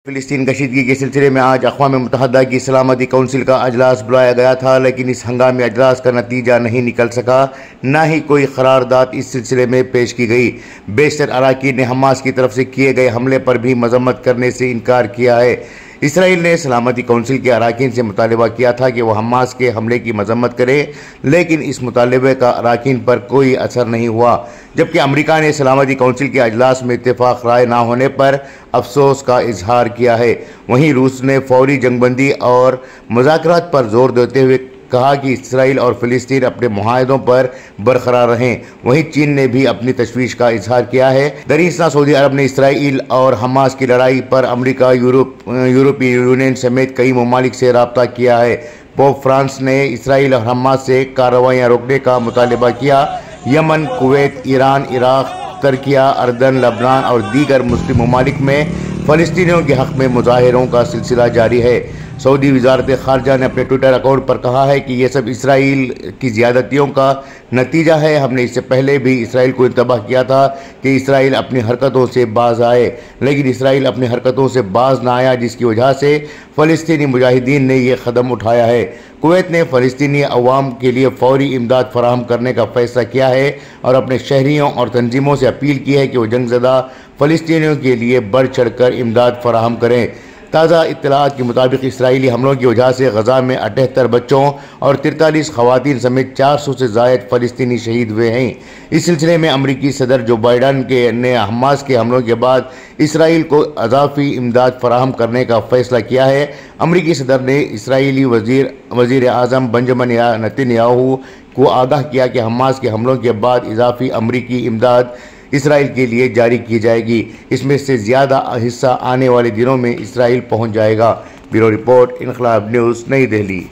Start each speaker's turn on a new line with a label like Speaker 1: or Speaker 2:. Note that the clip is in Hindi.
Speaker 1: फिलिस्तीन कशीदगी के सिलसिले में आज अक़वाम मुत्तहिदा की सलामती कौंसिल का अजलास बुलाया गया था, लेकिन इस हंगामी अजलास का नतीजा नहीं निकल सका। न ही कोई करारदाद इस सिलसिले में पेश की गई। बेशतर अराकीन ने हमास की तरफ से किए गए हमले पर भी मजम्मत करने से इनकार किया है। इसराइल ने सलामती कौंसिल के अराकीन से मुतालबा किया था कि वह हमास के हमले की मजम्मत करें, लेकिन इस मुतालबे का अराकीन पर कोई असर नहीं हुआ। जबकि अमरीका ने सलामती कौंसिल के अजलास में इत्तेफाक राय ना होने पर अफसोस का इजहार किया है। वहीं रूस ने फौरी जंगबंदी और मुज़ाकरात पर जोर देते हुए कहा कि इसराइल और फ़िलिस्तीन अपने मुआहदों पर बरकरार रहें। वहीं चीन ने भी अपनी तशवीश का इजहार किया है। दरअसल सऊदी अरब ने इसराइल और हमास की लड़ाई पर अमरीका, यूरोपीय यूनियन समेत कई ममालिक से रब्ता किया है। पोप फ्रांस ने इसराइल और हमास से कार्रवाइयाँ रोकने का मुतालबा किया। Yemen, Kuwait, Iran, Iraq, Turkiye, अर्दन, लबनान और दीगर मुस्लिम ममालिक में फ़लस्तीनियों के हक़ में मुजाहिरों का सिलसिला जारी है। सऊदी वज़ारत ख़ारजा ने अपने ट्विटर अकाउंट पर कहा है कि यह सब इसराइल की ज़्यादतियों का नतीजा है। हमने इससे पहले भी इसराइल को इंतबाह किया था कि इसराइल अपनी हरकतों से बाज आए, लेकिन इसराइल अपनी हरकतों से बाज ना आया, जिसकी वजह से फ़लस्तीनी मुजाहिदीन ने यह कदम उठाया है। कुवैत ने फ़लस्तीनी अवाम के लिए फौरी इमदाद फराहम करने का फ़ैसला किया है और अपने शहरियों और तंजीमों से अपील की है कि वो जंगज़दा फ़लस्तीनियों के लिए बढ़ चढ़ कर इमदाद फराहम करें। ताज़ा इत्तलात के मुताबिक इसराइली हमलों की वजह से गजा में 78 बच्चों और 43 खवातीन समेत 400 से ज़ायद फ़लस्तीनी शहीद हुए हैं। इस सिलसिले में अमरीकी सदर जो बाइडन ने हमास के हमलों के बाद इसराइल को अज़ाफ़ी इमदाद फराहम करने का फ़ैसला किया है। अमरीकी सदर ने इसराइली वज़ीर आज़म बेंजामिन नेतन्याहू को आगाह किया कि हमास के हमलों के बाद इजाफ़ी अमरीकी इमदाद इसराइल के लिए जारी की जाएगी। इसमें से ज़्यादा हिस्सा आने वाले दिनों में इसराइल पहुंच जाएगा। ब्यूरो रिपोर्ट, इनकलाब न्यूज़, नई दिल्ली।